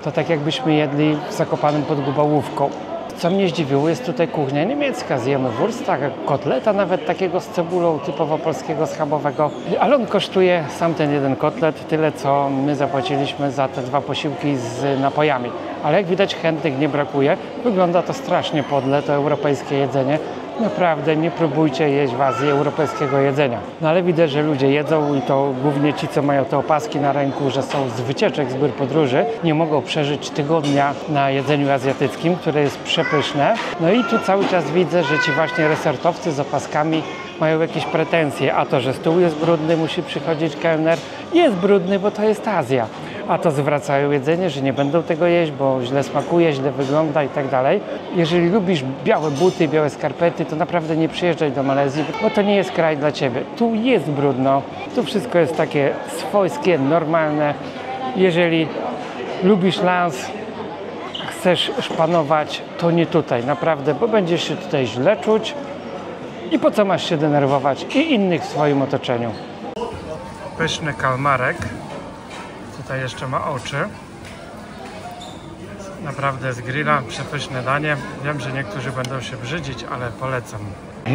To tak jakbyśmy jedli w Zakopanem pod Gubałówką. Co mnie zdziwiło, jest tutaj kuchnia niemiecka. Zjemy wursta, kotleta nawet takiego z cebulą, typowo polskiego, schabowego. Ale on kosztuje, sam ten jeden kotlet, tyle co my zapłaciliśmy za te 2 posiłki z napojami. Ale jak widać, chętnych nie brakuje. Wygląda to strasznie podle, to europejskie jedzenie. Naprawdę nie próbujcie jeść w Azji europejskiego jedzenia. No ale widać, że ludzie jedzą i to głównie ci, co mają te opaski na ręku, że są z wycieczek, z biur podróży, nie mogą przeżyć tygodnia na jedzeniu azjatyckim, które jest przepyszne. No i tu cały czas widzę, że ci właśnie resortowcy z opaskami mają jakieś pretensje, a to, że stół jest brudny, musi przychodzić kelner. Jest brudny, bo to jest Azja. A to zwracają jedzenie, że nie będą tego jeść, bo źle smakuje, źle wygląda i tak dalej. Jeżeli lubisz białe buty, białe skarpety, to naprawdę nie przyjeżdżaj do Malezji, bo to nie jest kraj dla Ciebie. Tu jest brudno, tu wszystko jest takie swojskie, normalne. Jeżeli lubisz lans, chcesz szpanować, to nie tutaj, naprawdę, bo będziesz się tutaj źle czuć i po co masz się denerwować i innych w swoim otoczeniu. Pyszny kalmarek. Tutaj jeszcze ma oczy. Naprawdę z grilla przepyszne danie. Wiem, że niektórzy będą się brzydzić, ale polecam.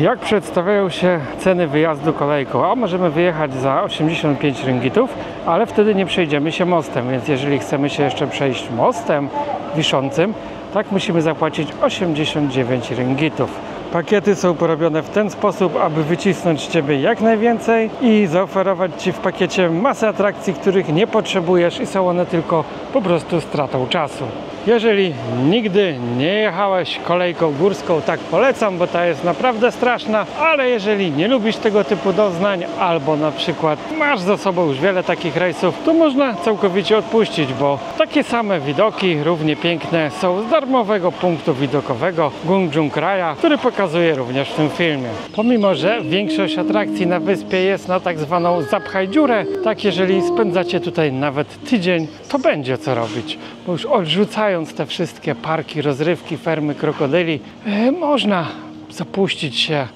Jak przedstawiają się ceny wyjazdu kolejką? A możemy wyjechać za 85 ringgitów, ale wtedy nie przejdziemy się mostem, więc jeżeli chcemy się jeszcze przejść mostem wiszącym, tak musimy zapłacić 89 ringgitów. Pakiety są porobione w ten sposób, aby wycisnąć z Ciebie jak najwięcej i zaoferować Ci w pakiecie masę atrakcji, których nie potrzebujesz i są one tylko po prostu stratą czasu. Jeżeli nigdy nie jechałeś kolejką górską, tak polecam, bo ta jest naprawdę straszna, ale jeżeli nie lubisz tego typu doznań albo na przykład masz za sobą już wiele takich rejsów, to można całkowicie odpuścić, bo takie same widoki, równie piękne, są z darmowego punktu widokowego Gungjung Raja, który pokazuję również w tym filmie. Pomimo że większość atrakcji na wyspie jest na tak zwaną zapchaj dziurę, tak jeżeli spędzacie tutaj nawet tydzień, to będzie co robić, bo już odrzucając te wszystkie parki, rozrywki, fermy krokodyli, można zapuścić się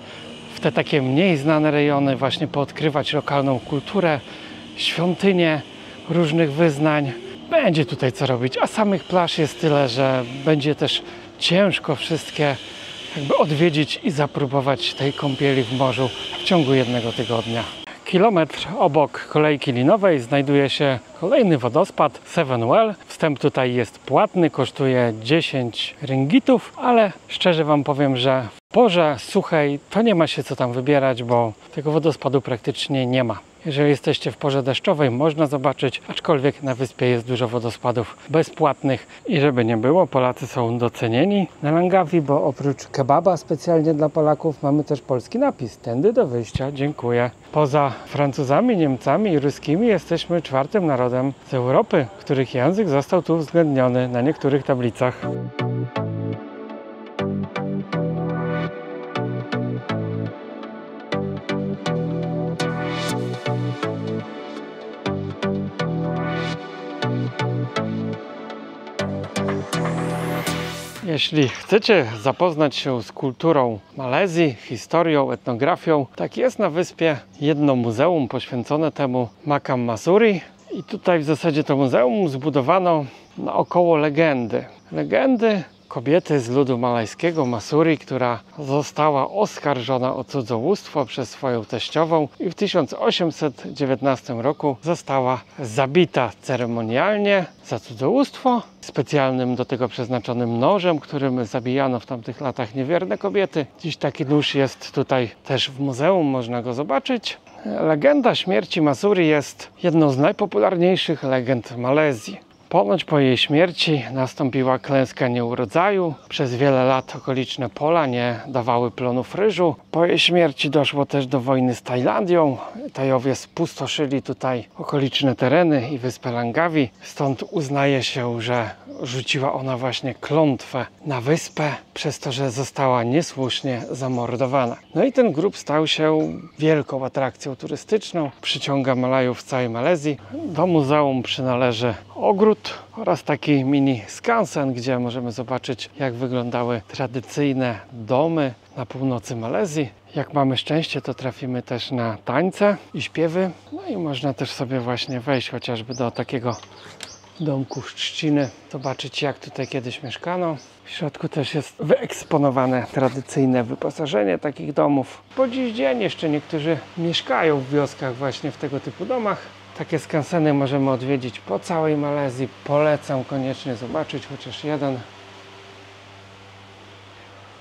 w te takie mniej znane rejony, właśnie poodkrywać lokalną kulturę, świątynie różnych wyznań. Będzie tutaj co robić, a samych plaż jest tyle, że będzie też ciężko wszystkie jakby odwiedzić i zapróbować tej kąpieli w morzu w ciągu jednego tygodnia. Kilometr obok kolejki linowej znajduje się kolejny wodospad Seven Well. Wstęp tutaj jest płatny, kosztuje 10 ringgitów, ale szczerze Wam powiem, że w porze suchej to nie ma się co tam wybierać, bo tego wodospadu praktycznie nie ma. Jeżeli jesteście w porze deszczowej, można zobaczyć, aczkolwiek na wyspie jest dużo wodospadów bezpłatnych i żeby nie było, Polacy są docenieni na Langawi, bo oprócz kebaba specjalnie dla Polaków mamy też polski napis: tędy do wyjścia, dziękuję. Poza Francuzami, Niemcami i Ruskimi jesteśmy czwartym narodem z Europy, których język został tu uwzględniony na niektórych tablicach. Jeśli chcecie zapoznać się z kulturą Malezji, historią, etnografią, tak jest na wyspie jedno muzeum poświęcone temu Makam Masuri. I tutaj w zasadzie to muzeum zbudowano naokoło legendy. Legendy kobiety z ludu malajskiego Masuri, która została oskarżona o cudzołóstwo przez swoją teściową i w 1819 roku została zabita ceremonialnie za cudzołóstwo. Specjalnym do tego przeznaczonym nożem, którym zabijano w tamtych latach niewierne kobiety. Dziś taki nóż jest tutaj też w muzeum, można go zobaczyć. Legenda śmierci Masuri jest jedną z najpopularniejszych legend Malezji. Ponoć po jej śmierci nastąpiła klęska nieurodzaju. Przez wiele lat okoliczne pola nie dawały plonów ryżu. Po jej śmierci doszło też do wojny z Tajlandią. Tajowie spustoszyli tutaj okoliczne tereny i wyspę Langawi. Stąd uznaje się, że rzuciła ona właśnie klątwę na wyspę, przez to, że została niesłusznie zamordowana. No i ten grób stał się wielką atrakcją turystyczną. Przyciąga Malajów z całej Malezji. Do muzeum przynależy ogród oraz taki mini skansen, gdzie możemy zobaczyć, jak wyglądały tradycyjne domy na północy Malezji. Jak mamy szczęście, to trafimy też na tańce i śpiewy. No i można też sobie właśnie wejść chociażby do takiego domku z trzciny, zobaczyć, jak tutaj kiedyś mieszkano. W środku też jest wyeksponowane tradycyjne wyposażenie takich domów. Po dziś dzień jeszcze niektórzy mieszkają w wioskach właśnie w tego typu domach. Takie skanseny możemy odwiedzić po całej Malezji. Polecam koniecznie zobaczyć chociaż jeden.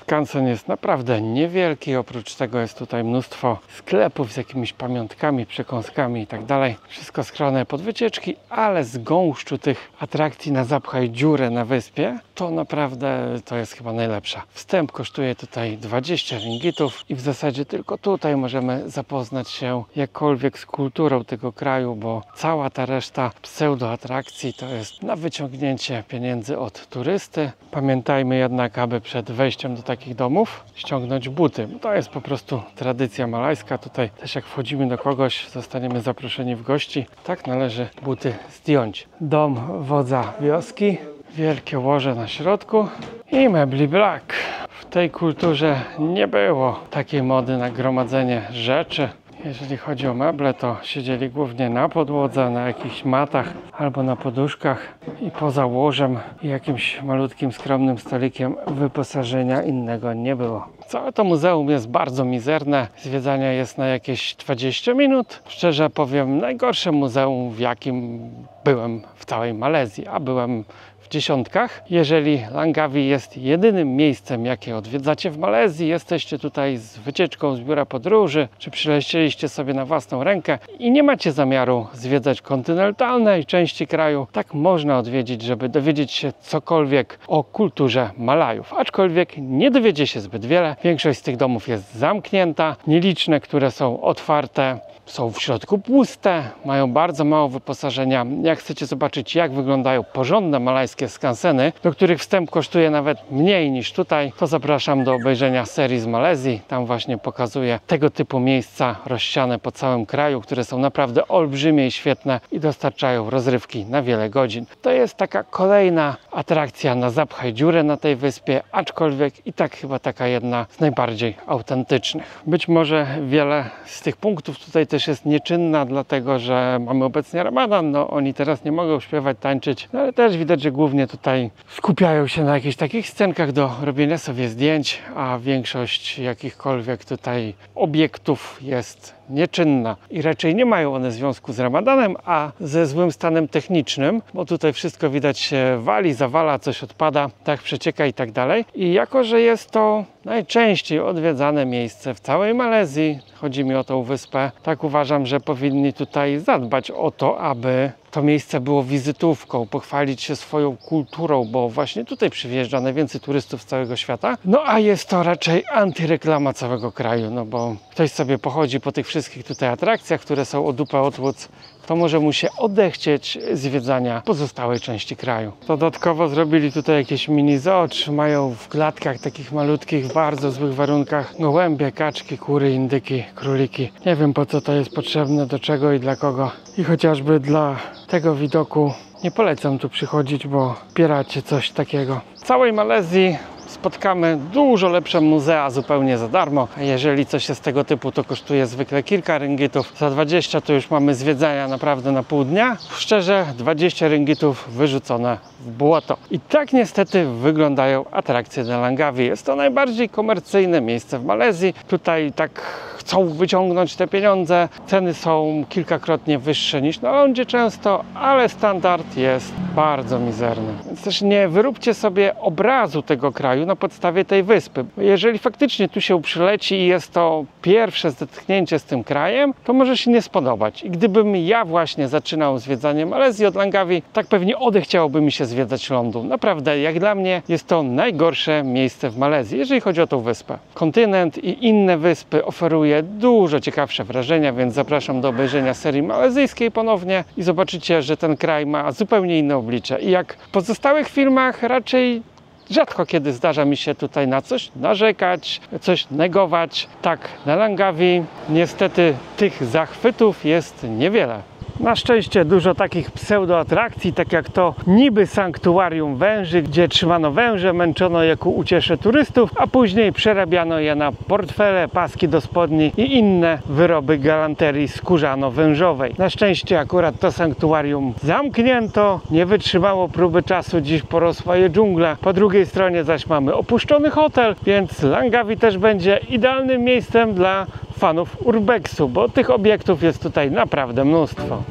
Skansen jest naprawdę niewielki, oprócz tego jest tutaj mnóstwo sklepów z jakimiś pamiątkami, przekąskami i tak dalej. Wszystko skrojone pod wycieczki, ale z gąszczu tych atrakcji na zapchaj dziurę na wyspie, to naprawdę to jest chyba najlepsza. Wstęp kosztuje tutaj 20 ringgitów i w zasadzie tylko tutaj możemy zapoznać się jakkolwiek z kulturą tego kraju, bo cała ta reszta pseudoatrakcji to jest na wyciągnięcie pieniędzy od turysty. Pamiętajmy jednak, aby przed wejściem do takich domów ściągnąć buty. To jest po prostu tradycja malajska. Tutaj też jak wchodzimy do kogoś, zostaniemy zaproszeni w gości, tak należy buty zdjąć. Dom wodza wioski, wielkie łoże na środku i mebli brak. W tej kulturze nie było takiej mody na gromadzenie rzeczy. Jeżeli chodzi o meble, to siedzieli głównie na podłodze, na jakichś matach albo na poduszkach i poza łożem i jakimś malutkim, skromnym stolikiem wyposażenia innego nie było. Całe to muzeum jest bardzo mizerne, zwiedzania jest na jakieś 20 minut. Szczerze powiem, najgorsze muzeum, w jakim byłem w całej Malezji, a byłem w dziesiątkach. Jeżeli Langkawi jest jedynym miejscem, jakie odwiedzacie w Malezji, jesteście tutaj z wycieczką z biura podróży, czy przylecieliście sobie na własną rękę i nie macie zamiaru zwiedzać kontynentalnej części kraju, tak można odwiedzić, żeby dowiedzieć się cokolwiek o kulturze Malajów. Aczkolwiek nie dowiedzie się zbyt wiele. Większość z tych domów jest zamknięta. Nieliczne, które są otwarte, są w środku puste, mają bardzo mało wyposażenia. Jak chcecie zobaczyć, jak wyglądają porządne malajskie skanseny, do których wstęp kosztuje nawet mniej niż tutaj, to zapraszam do obejrzenia serii z Malezji. Tam właśnie pokazuję tego typu miejsca rozsiane po całym kraju, które są naprawdę olbrzymie i świetne i dostarczają rozrywki na wiele godzin. To jest taka kolejna atrakcja na zapchaj dziurę na tej wyspie, aczkolwiek i tak chyba taka jedna z najbardziej autentycznych. Być może wiele z tych punktów tutaj też jest nieczynna, dlatego że mamy obecnie Ramadan, no oni teraz nie mogą śpiewać, tańczyć, no ale też widać, że głównie tutaj skupiają się na jakichś takich scenkach do robienia sobie zdjęć, a większość jakichkolwiek tutaj obiektów jest nieczynna i raczej nie mają one związku z Ramadanem, a ze złym stanem technicznym, bo tutaj wszystko widać się wali, zawala, coś odpada, tak przecieka i tak dalej. I jako, że jest to najczęściej odwiedzane miejsce w całej Malezji, chodzi mi o tą wyspę, tak uważam, że powinni tutaj zadbać o to, aby to miejsce było wizytówką, pochwalić się swoją kulturą, bo właśnie tutaj przyjeżdża najwięcej turystów z całego świata. No a jest to raczej antyreklama całego kraju, no bo ktoś sobie pochodzi po tych wszystkich tutaj atrakcjach, które są o dupę otłuc, to może mu się odechcieć zwiedzania pozostałej części kraju. Dodatkowo zrobili tutaj jakieś mini zoo, trzymają w klatkach takich malutkich, w bardzo złych warunkach gołębie, kaczki, kury, indyki, króliki. Nie wiem, po co to jest potrzebne, do czego i dla kogo. I chociażby dla tego widoku nie polecam tu przychodzić, bo pieracie coś takiego. W całej Malezji spotkamy dużo lepsze muzea zupełnie za darmo. A jeżeli coś jest tego typu, to kosztuje zwykle kilka ringgitów. Za 20 to już mamy zwiedzania naprawdę na pół dnia. Szczerze, 20 ringgitów wyrzucone w błoto. I tak niestety wyglądają atrakcje na Langkawi. Jest to najbardziej komercyjne miejsce w Malezji. Tutaj tak chcą wyciągnąć te pieniądze. Ceny są kilkakrotnie wyższe niż na lądzie często, ale standard jest bardzo mizerny. Więc też nie wyróbcie sobie obrazu tego kraju na podstawie tej wyspy. Jeżeli faktycznie tu się przyleci i jest to pierwsze zetknięcie z tym krajem, to może się nie spodobać. I gdybym ja właśnie zaczynał zwiedzanie Malezji od Langkawi, tak pewnie odechciałoby mi się zwiedzać lądu. Naprawdę, jak dla mnie jest to najgorsze miejsce w Malezji, jeżeli chodzi o tą wyspę. Kontynent i inne wyspy oferuje dużo ciekawsze wrażenia, więc zapraszam do obejrzenia serii malezyjskiej ponownie i zobaczycie, że ten kraj ma zupełnie inne oblicze. I jak w pozostałych filmach raczej rzadko kiedy zdarza mi się tutaj na coś narzekać, coś negować. Tak, na Langkawi niestety tych zachwytów jest niewiele. Na szczęście dużo takich pseudoatrakcji, tak jak to niby sanktuarium węży, gdzie trzymano węże, męczono je ku uciesze turystów, a później przerabiano je na portfele, paski do spodni i inne wyroby galanterii skórzano-wężowej. Na szczęście akurat to sanktuarium zamknięto, nie wytrzymało próby czasu, dziś porosła je dżungla. Po drugiej stronie zaś mamy opuszczony hotel, więc Langkawi też będzie idealnym miejscem dla fanów urbexu, bo tych obiektów jest tutaj naprawdę mnóstwo.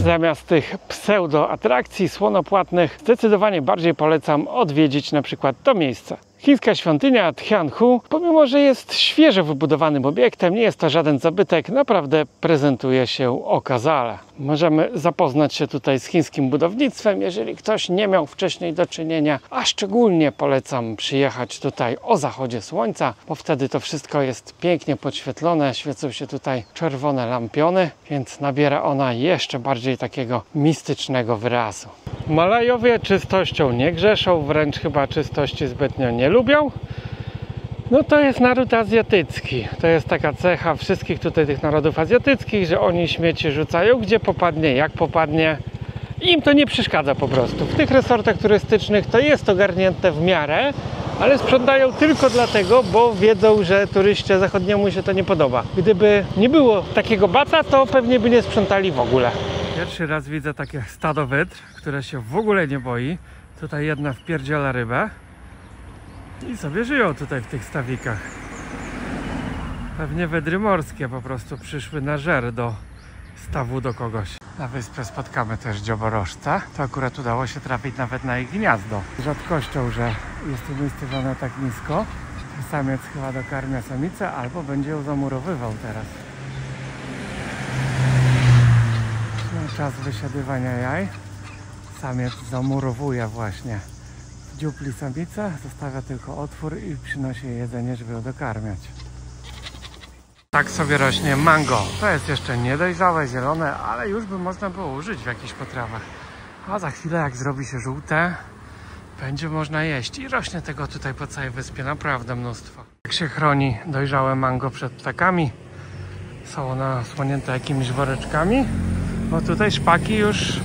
Zamiast tych pseudo-atrakcji słonopłatnych zdecydowanie bardziej polecam odwiedzić na przykład to miejsce. Chińska świątynia Tianhu, pomimo że jest świeżo wybudowanym obiektem, nie jest to żaden zabytek, naprawdę prezentuje się okazale. Możemy zapoznać się tutaj z chińskim budownictwem, jeżeli ktoś nie miał wcześniej do czynienia, a szczególnie polecam przyjechać tutaj o zachodzie słońca, bo wtedy to wszystko jest pięknie podświetlone, świecą się tutaj czerwone lampiony, więc nabiera ona jeszcze bardziej takiego mistycznego wyrazu. Malajowie czystością nie grzeszą, wręcz chyba czystości zbytnio nie lubią. No to jest naród azjatycki. To jest taka cecha wszystkich tutaj tych narodów azjatyckich, że oni śmieci rzucają gdzie popadnie, jak popadnie Im to nie przeszkadza po prostu. W tych resortach turystycznych to jest ogarnięte w miarę, ale sprzątają tylko dlatego, bo wiedzą, że turyście zachodniemu się to nie podoba. Gdyby nie było takiego bata, to pewnie by nie sprzątali w ogóle. Pierwszy raz widzę takie stado wydr, które się w ogóle nie boi. Tutaj jedna wpierdziela rybę i sobie żyją tutaj w tych stawikach. Pewnie wydry morskie po prostu przyszły na żer do stawu do kogoś. Na wyspie spotkamy też dzioborożca. To akurat udało się trafić nawet na ich gniazdo. Rzadkością, że jest tu umiejscowione tak nisko. Samiec chyba dokarmia samicę albo będzie ją zamurowywał teraz. No, czas wysiadywania jaj. Samiec zamurowuje właśnie w dziupli samicę, zostawia tylko otwór i przynosi jej jedzenie, żeby ją dokarmiać. Tak sobie rośnie mango. To jest jeszcze niedojrzałe, zielone, ale już by można było użyć w jakichś potrawach. A za chwilę, jak zrobi się żółte, będzie można jeść. I rośnie tego tutaj po całej wyspie naprawdę mnóstwo. Jak się chroni dojrzałe mango przed ptakami? Są one osłonięte jakimiś woreczkami, bo tutaj szpaki już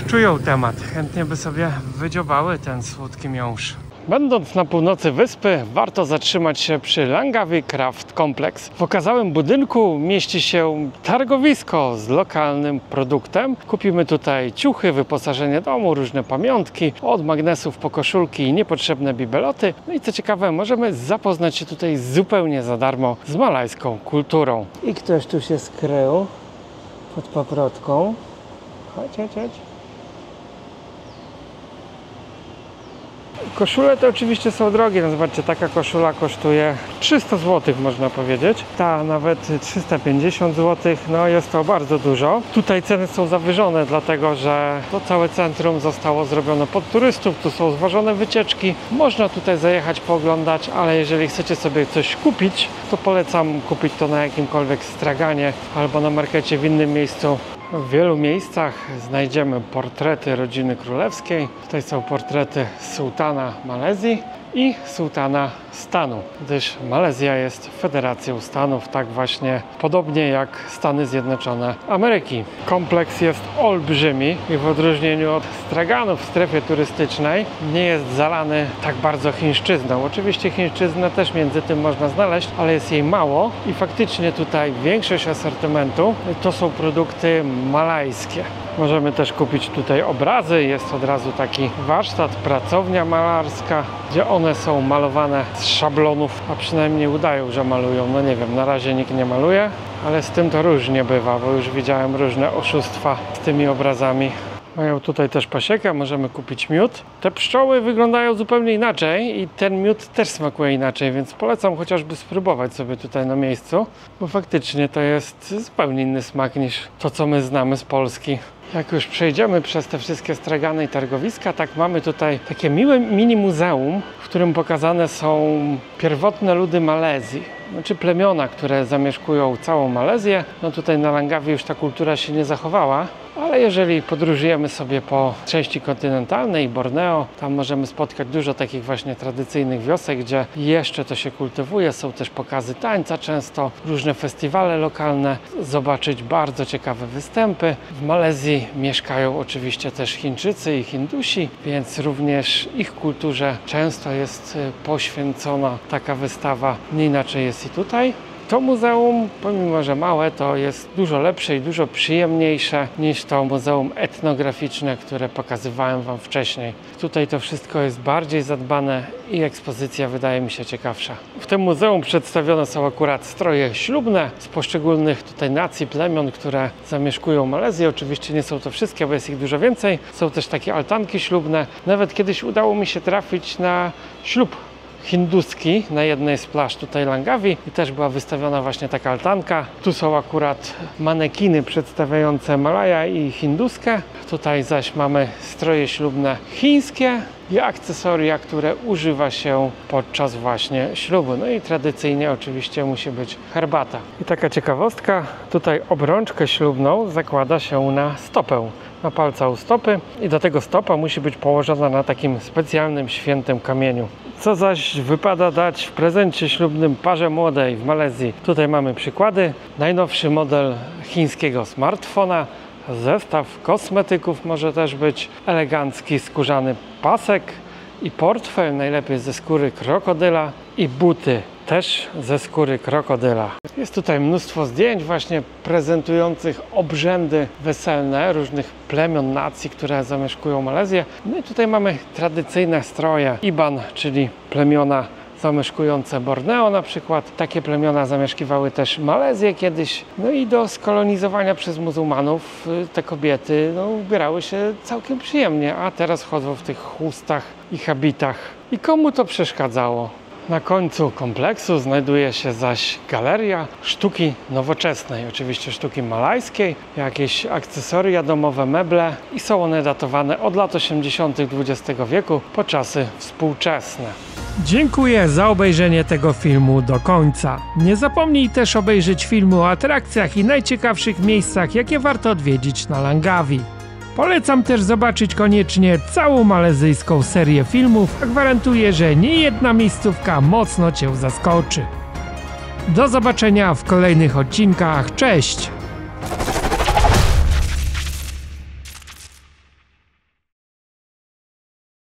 czują temat. Chętnie by sobie wydziobały ten słodki miąższ. Będąc na północy wyspy, warto zatrzymać się przy Langkawi Craft Complex. W okazałym budynku mieści się targowisko z lokalnym produktem. Kupimy tutaj ciuchy, wyposażenie domu, różne pamiątki, od magnesów po koszulki i niepotrzebne bibeloty. No i co ciekawe, możemy zapoznać się tutaj zupełnie za darmo z malajską kulturą. I ktoś tu się skrył pod paprotką. Chodź, chodź, chodź. Koszule to oczywiście są drogie, no zobaczcie, taka koszula kosztuje 300 zł można powiedzieć, ta nawet 350 zł, no jest to bardzo dużo. Tutaj ceny są zawyżone, dlatego że to całe centrum zostało zrobione pod turystów, tu są zważone wycieczki, można tutaj zajechać, pooglądać, ale jeżeli chcecie sobie coś kupić, to polecam kupić to na jakimkolwiek straganie albo na markecie w innym miejscu. W wielu miejscach znajdziemy portrety rodziny królewskiej. Tutaj są portrety sułtana Malezji i sułtana stanu, gdyż Malezja jest federacją stanów, tak właśnie podobnie jak Stany Zjednoczone Ameryki. Kompleks jest olbrzymi i w odróżnieniu od straganów w strefie turystycznej nie jest zalany tak bardzo chińszczyzną. Oczywiście chińszczyznę też między tym można znaleźć, ale jest jej mało i faktycznie tutaj większość asortymentu to są produkty malajskie. Możemy też kupić tutaj obrazy, jest od razu taki warsztat, pracownia malarska, gdzie one są malowane z szablonów, a przynajmniej udają, że malują. No nie wiem, na razie nikt nie maluje, ale z tym to różnie bywa, bo już widziałem różne oszustwa z tymi obrazami. Mają tutaj też pasiekę, możemy kupić miód. Te pszczoły wyglądają zupełnie inaczej i ten miód też smakuje inaczej, więc polecam chociażby spróbować sobie tutaj na miejscu, bo faktycznie to jest zupełnie inny smak niż to, co my znamy z Polski. Jak już przejdziemy przez te wszystkie stragany i targowiska, tak mamy tutaj takie miłe mini muzeum, w którym pokazane są pierwotne ludy Malezji. Znaczy plemiona, które zamieszkują całą Malezję. No tutaj na Langkawi już ta kultura się nie zachowała, ale jeżeli podróżujemy sobie po części kontynentalnej, Borneo, tam możemy spotkać dużo takich właśnie tradycyjnych wiosek, gdzie jeszcze to się kultywuje. Są też pokazy tańca często, różne festiwale lokalne, zobaczyć bardzo ciekawe występy. W Malezji mieszkają oczywiście też Chińczycy i Hindusi, więc również ich kulturze często jest poświęcona taka wystawa. Nie inaczej jest i tutaj. To muzeum, pomimo że małe, to jest dużo lepsze i dużo przyjemniejsze niż to muzeum etnograficzne, które pokazywałem Wam wcześniej. Tutaj to wszystko jest bardziej zadbane i ekspozycja wydaje mi się ciekawsza. W tym muzeum przedstawione są akurat stroje ślubne z poszczególnych tutaj nacji, plemion, które zamieszkują Malezję. Oczywiście nie są to wszystkie, bo jest ich dużo więcej. Są też takie altanki ślubne. Nawet kiedyś udało mi się trafić na ślub hinduski na jednej z plaż tutaj Langkawi i też była wystawiona właśnie taka altanka. Tu są akurat manekiny przedstawiające Malaja i hinduskę. Tutaj zaś mamy stroje ślubne chińskie i akcesoria, które używa się podczas właśnie ślubu. No i tradycyjnie oczywiście musi być herbata. I taka ciekawostka, tutaj obrączkę ślubną zakłada się na stopę, na palca u stopy i do tego stopa musi być położona na takim specjalnym świętym kamieniu. Co zaś wypada dać w prezencie ślubnym parze młodej w Malezji? Tutaj mamy przykłady. Najnowszy model chińskiego smartfona, zestaw kosmetyków może też być, elegancki skórzany pasek i portfel, najlepiej ze skóry krokodyla, i buty też ze skóry krokodyla. Jest tutaj mnóstwo zdjęć właśnie prezentujących obrzędy weselne różnych plemion, nacji, które zamieszkują Malezję. No i tutaj mamy tradycyjne stroje Iban, czyli plemiona zamieszkujące Borneo na przykład. Takie plemiona zamieszkiwały też Malezję kiedyś. No i do skolonizowania przez muzułmanów te kobiety ubierały się całkiem przyjemnie, a teraz chodzą w tych chustach i habitach. I komu to przeszkadzało? Na końcu kompleksu znajduje się zaś galeria sztuki nowoczesnej, oczywiście sztuki malajskiej, jakieś akcesoria domowe, meble, i są one datowane od lat 80. XX wieku po czasy współczesne. Dziękuję za obejrzenie tego filmu do końca. Nie zapomnij też obejrzeć filmu o atrakcjach i najciekawszych miejscach, jakie warto odwiedzić na Langkawi. Polecam też zobaczyć koniecznie całą malezyjską serię filmów, a gwarantuję, że niejedna miejscówka mocno Cię zaskoczy. Do zobaczenia w kolejnych odcinkach. Cześć!